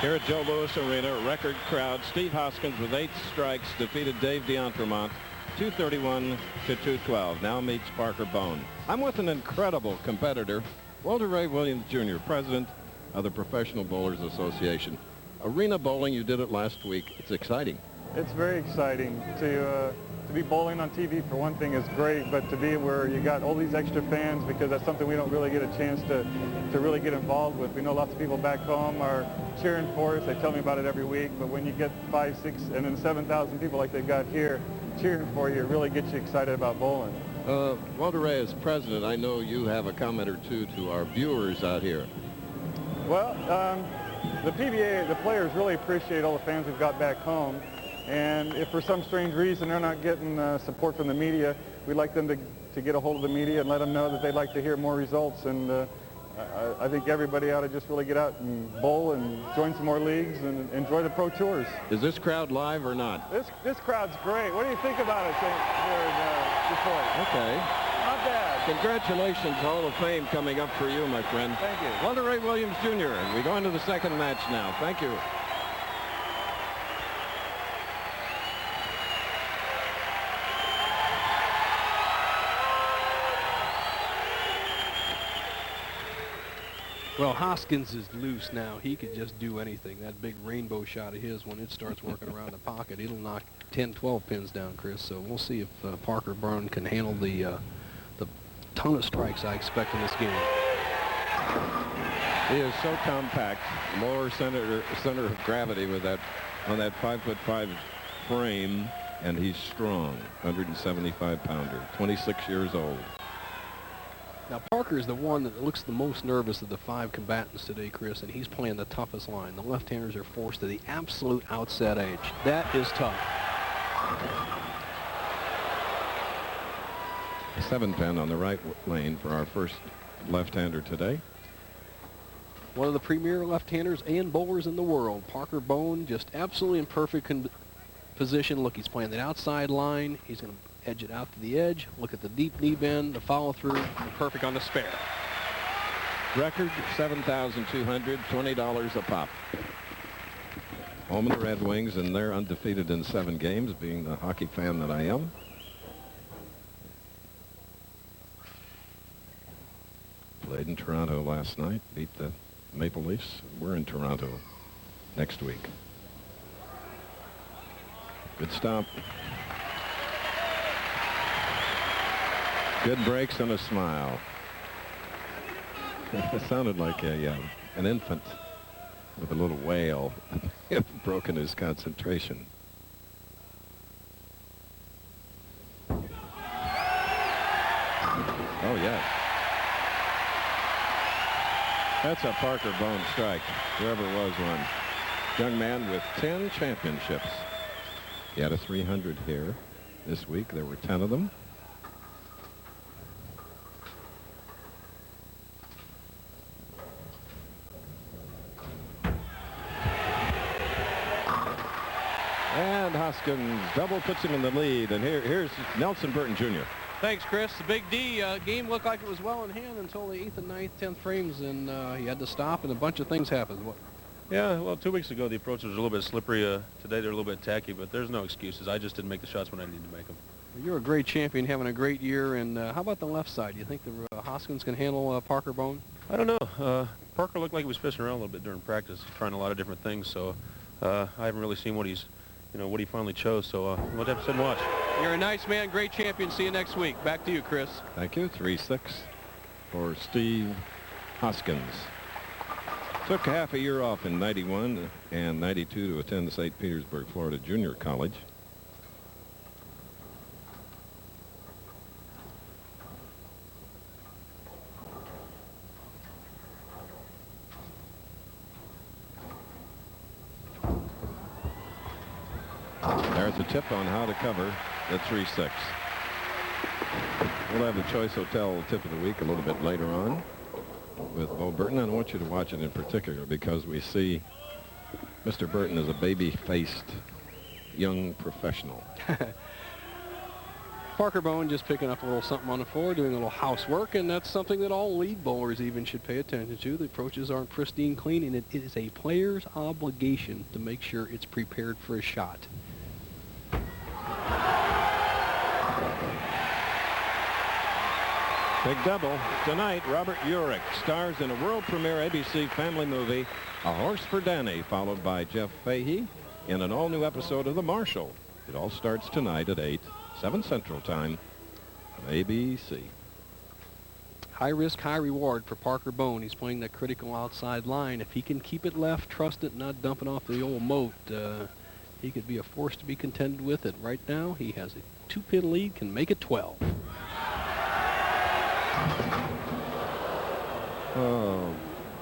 Here at Joe Louis Arena, record crowd. Steve Hoskins with 8 strikes defeated Dave D'Entremont 231 to 212. Now meets Parker Bohn. I'm with an incredible competitor, Walter Ray Williams Jr., president of the Professional Bowlers Association. Arena bowling, you did it last week. It's exciting. It's very exciting to be bowling on TV, for one thing, is great, but to be where you got all these extra fans, because that's something we don't really get a chance to really get involved with. We know lots of people back home are cheering for us. They tell me about it every week, but when you get 5, 6, and then 7,000 people like they've got here cheering for you, it really gets you excited about bowling. Walter Ray, as president, I know you have a comment or two to our viewers out here. Well, the PBA, the players really appreciate all the fans we've got back home. And if for some strange reason they're not getting support from the media, we'd like them to get a hold of the media and let them know that they'd like to hear more results. And I think everybody ought to just really get out and bowl and join some more leagues and enjoy the pro tours. Is this crowd live or not? This crowd's great. What do you think about it here in Detroit? Okay. Not bad. Congratulations, Hall of Fame coming up for you, my friend. Thank you. Walter Ray Williams Jr. We go into the second match now. Thank you. Well, Hoskins is loose now. He could just do anything. That big rainbow shot of his, when it starts working around the pocket, it'll knock 10, 12 pins down, Chris. So we'll see if Parker Bohn can handle the ton of strikes I expect in this game. He is so compact, lower center of gravity with that on that 5'5" frame, and he's strong, 175-pounder, 26 years old. Now, Parker is the one that looks the most nervous of the 5 combatants today, Chris, and he's playing the toughest line. The left-handers are forced to the absolute outset edge. That is tough. A 7-pin on the right lane for our first left-hander today. One of the premier left-handers and bowlers in the world. Parker Bohn, just absolutely in perfect position. Look, he's playing that outside line. He's going to edge it out to the edge. Look at the deep knee bend, the follow through, and perfect on the spare. Record $7,200, $20 a pop. Home of the Red Wings, and they're undefeated in 7 games, being the hockey fan that I am. Played in Toronto last night, beat the Maple Leafs. We're in Toronto next week. Good stop. Good breaks and a smile. It sounded like an infant with a little wail. Broken his concentration. Oh, yes. That's a Parker Bohn strike, whoever was one. Young man with 10 championships. He had a 300 here this week. There were 10 of them. And Hoskins double puts him in the lead. And here's Nelson Burton Jr. Thanks, Chris. The Big D game looked like it was well in hand until the 8th and 9th, 10th frames, and he had to stop, and a bunch of things happened. What? Yeah, well, 2 weeks ago the approach was a little bit slippery. Today they're a little bit tacky, but there's no excuses. I just didn't make the shots when I needed to make them. Well, you're a great champion, having a great year. And how about the left side? Do you think the Hoskins can handle Parker Bohn? I don't know. Parker looked like he was fishing around a little bit during practice, trying a lot of different things. So I haven't really seen what he's, what he finally chose. So we'll have to sit and watch. You're a nice man, great champion. See you next week. Back to you, Chris. Thank you. 3-6 for Steve Hoskins. Took half a year off in 91 and 92 to attend St. Petersburg, Florida Junior College. There's a tip on how to cover the 3-6. We'll have the Choice Hotel tip of the week a little bit later on with Bo Burton. I want you to watch it in particular because we see Mr. Burton as a baby-faced young professional. Parker Bohn just picking up a little something on the floor, doing a little housework, and that's something that all lead bowlers even should pay attention to. The approaches aren't pristine clean, and it is a player's obligation to make sure it's prepared for a shot. Big double. Tonight, Robert Urich stars in a world premiere ABC family movie, A Horse for Danny, followed by Jeff Fahey in an all-new episode of The Marshal. It all starts tonight at 8, 7 Central Time on ABC. High risk, high reward for Parker Bohn. He's playing that critical outside line. If he can keep it left, trust it, not dump it off the old moat, he could be a force to be contended with. It right now, he has a 2-pin lead, can make it 12. Oh,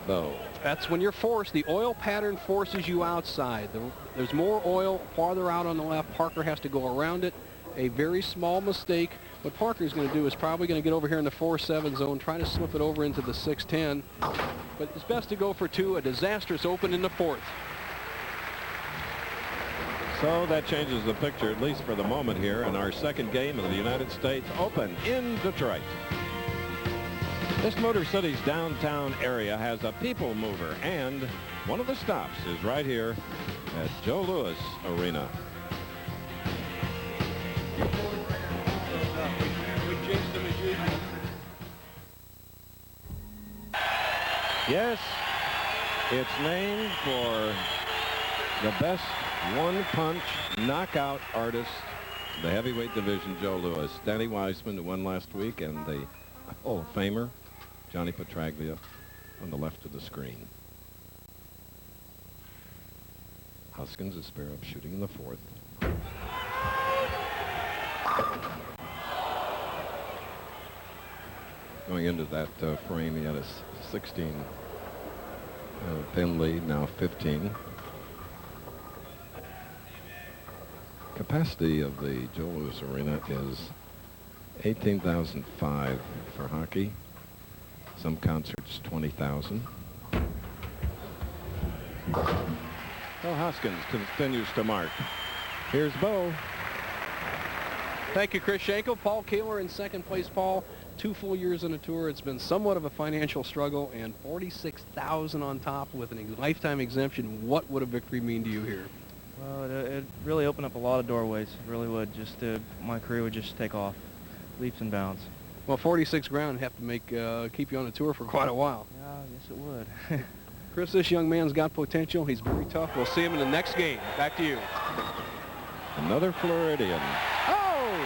no. That's when you're forced. The oil pattern forces you outside. There's more oil farther out on the left. Parker has to go around it. A very small mistake. What Parker's going to do is probably going to get over here in the 4-7 zone, try to slip it over into the 6-10. But it's best to go for 2. A disastrous open in the 4th. So that changes the picture, at least for the moment here, in our second game of the United States Open in Detroit. This Motor City's downtown area has a people mover, and one of the stops is right here at Joe Louis Arena. Yes, it's named for the best one-punch knockout artist, the heavyweight division, Joe Louis. Danny Weissman, who won last week, and the Hall of Famer, Johnny Petraglia, on the left of the screen. Hoskins is spare up, shooting in the 4th. Going into that frame, he had a 16 pin lead, now 15. Capacity of the Joe Louis Arena is 18,005 for hockey. Some concerts, 20,000. Well, Hoskins continues to mark. Here's Bo. Thank you, Chris Schenkel. Paul Kaler in second place. Paul, 2 full years on the tour. It's been somewhat of a financial struggle, and 46,000 on top with a lifetime exemption. What would a victory mean to you here? Well, it really opened up a lot of doorways. It really would. My career would just take off, leaps and bounds. Well, 46 grand would have to make keep you on the tour for quite a while. Yeah, yes, it would. Chris, this young man's got potential. He's very tough. We'll see him in the next game. Back to you. Another Floridian. Oh!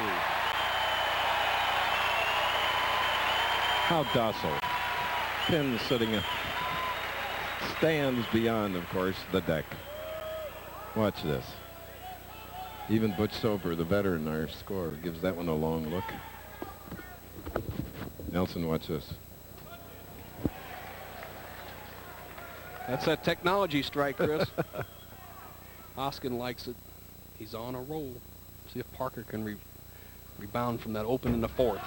How docile. Pin sitting stands beyond, of course, the deck. Watch this. Even Butch Soper, the veteran, our scorer, gives that one a long look. Nelson, watch this. That's that technology strike, Chris. Hoskins likes it. He's on a roll. See if Parker can rebound from that open in the 4th.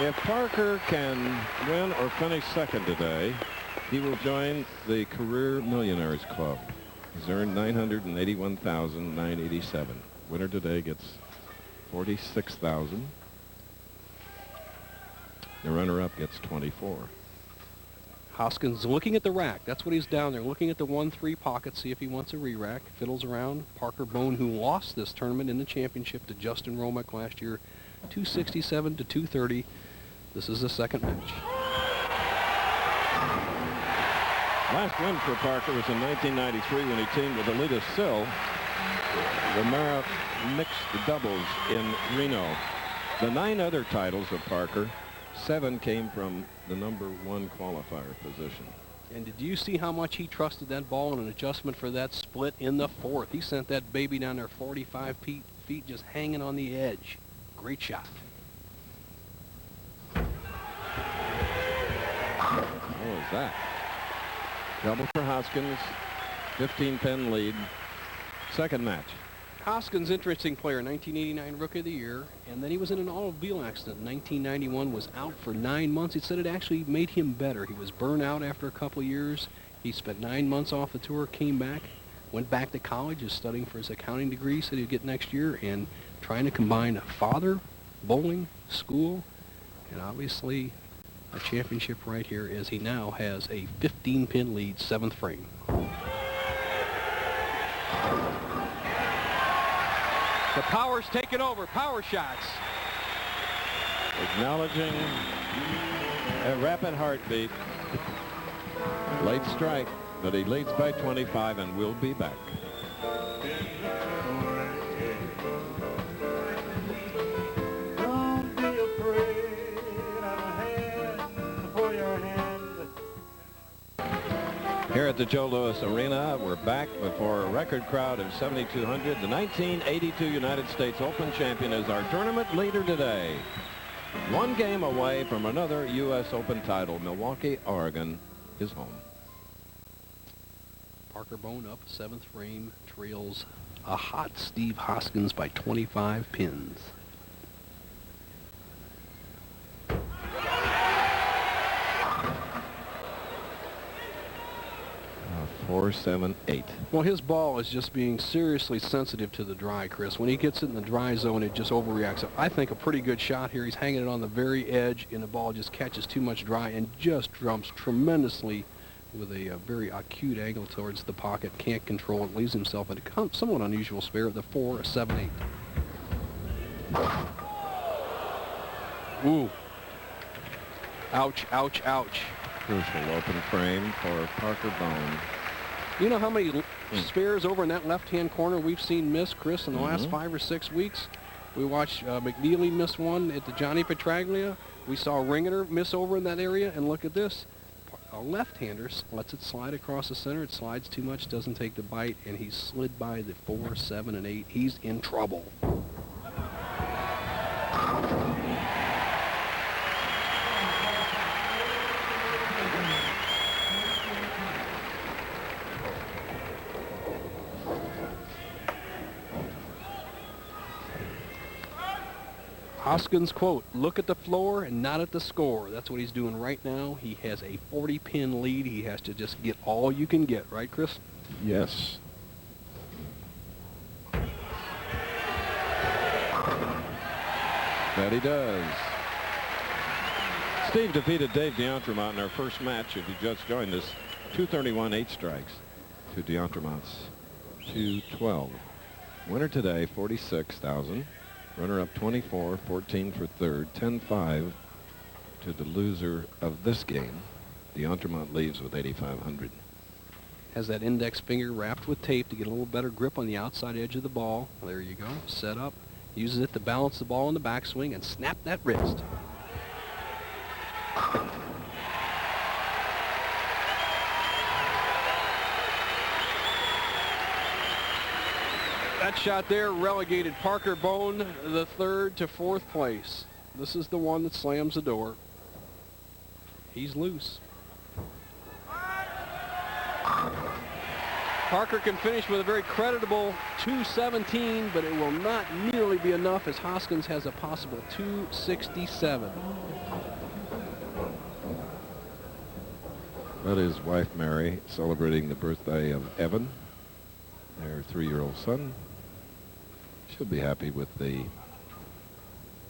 If Parker can win or finish second today, he will join the Career Millionaires Club. He's earned $981,987. Winner today gets $46,000. The runner-up gets $24,000. Hoskins looking at the rack. That's what he's down there, looking at the 1-3 pocket, see if he wants a re-rack. Fiddles around. Parker Bohn, who lost this tournament in the championship to Justin Romek last year, 267 to 230. This is the second match. Last win for Parker was in 1993 when he teamed with Alita Sill, the Mara mixed doubles in Reno. The 9 other titles of Parker, 7 came from the #1 qualifier position. And did you see how much he trusted that ball and an adjustment for that split in the 4th? He sent that baby down there 45 feet just hanging on the edge. Great shot. What was that? Double for Hoskins, 15-pin lead. Second match. Hoskins, interesting player, 1989 Rookie of the Year, and then he was in an automobile accident. 1991, was out for 9 months. He said it actually made him better. He was burned out after a couple of years. He spent 9 months off the tour, came back. went back to college, is studying for his accounting degree, said he'd get next year, and trying to combine father, bowling, school, and obviously a championship right here, as he now has a 15-pin lead, 7th frame. The power's taken over. Power shots. Acknowledging a rapid heartbeat. Late strike, but he leads by 25 and will be back. Don't be afraid of a hand for your hand. Here at the Joe Louis Arena, we're back before a record crowd of 7,200. The 1982 United States Open champion is our tournament leader today. One game away from another U.S. Open title. Milwaukee, Oregon is home. Parker Bohn up 7th frame, trails a hot Steve Hoskins by 25 pins. 4, 7, 8. Well, his ball is just being seriously sensitive to the dry, Chris. When he gets it in the dry zone, it just overreacts. So I think a pretty good shot here. He's hanging it on the very edge, and the ball just catches too much dry and just jumps tremendously with a very acute angle towards the pocket. Can't control it. Leaves himself in a somewhat unusual spare of the 4, 7, 8. Ooh. Ouch, ouch, ouch. Crucial open frame for Parker Bohn. You know how many spares over in that left-hand corner we've seen miss, Chris, in the last 5 or 6 weeks? We watched McNeely miss one at the Johnny Petraglia. We saw Ringeter miss over in that area, and look at this. A left-hander lets it slide across the center. It slides too much, doesn't take the bite, and he slid by the 4, 7, and 8. He's in trouble. Hoskins quote, "Look at the floor and not at the score." That's what he's doing right now. He has a 40-pin lead. He has to just get all you can get, right, Chris? Yes. That he does. Steve defeated Dave D'Entremont in our first match, if you just joined us. 231, 8 strikes to D'Entremont's 212. Winner today, 46,000. Runner-up 24, 14 for third, 10-5 to the loser of this game. D'Entremont leaves with 8,500. Has that index finger wrapped with tape to get a little better grip on the outside edge of the ball. There you go. Set up. Uses it to balance the ball in the backswing and snap that wrist. That shot there relegated Parker Bohn, the third, to 4th place. This is the one that slams the door. He's loose. Parker can finish with a very creditable 217, but it will not nearly be enough as Hoskins has a possible 267. That is wife Mary celebrating the birthday of Evan, their 3-year-old son. She'll be happy with the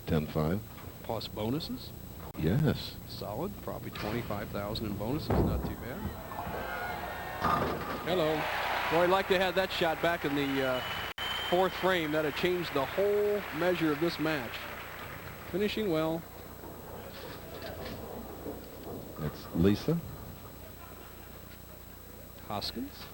10-5. Plus bonuses. Yes. Solid. Probably 25,000 in bonuses. Not too bad. Hello. Boy, I'd like to have that shot back in the 4th frame. That would change the whole measure of this match. Finishing well. It's Lisa. Hoskins.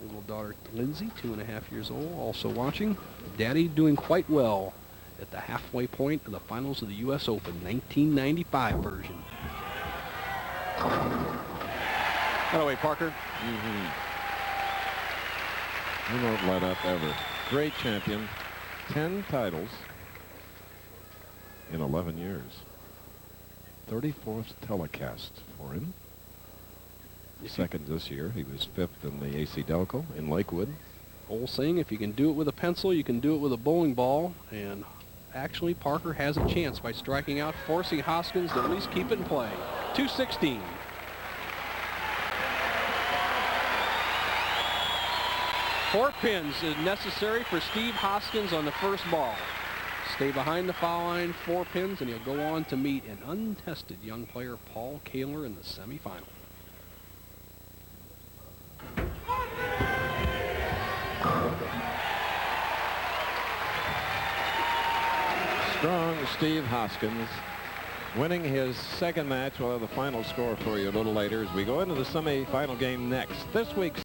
Little daughter Lindsay, 2.5 years old, also watching. Daddy doing quite well at the halfway point of the finals of the U.S. Open, 1995 version. That away, Parker. He won't let up ever. Great champion. 10 titles in 11 years. 34th telecast for him. Second this year. He was 5th in the AC Delco in Lakewood. Old saying, if you can do it with a pencil, you can do it with a bowling ball. And actually, Parker has a chance by striking out, forcing Hoskins to at least keep it in play. 216. 4 pins is necessary for Steve Hoskins on the first ball. Stay behind the foul line, 4 pins, and he'll go on to meet an untested young player, Paul Kaler, in the semifinal. Strong Steve Hoskins winning his second match. We'll have the final score for you a little later as we go into the semifinal game next. This week's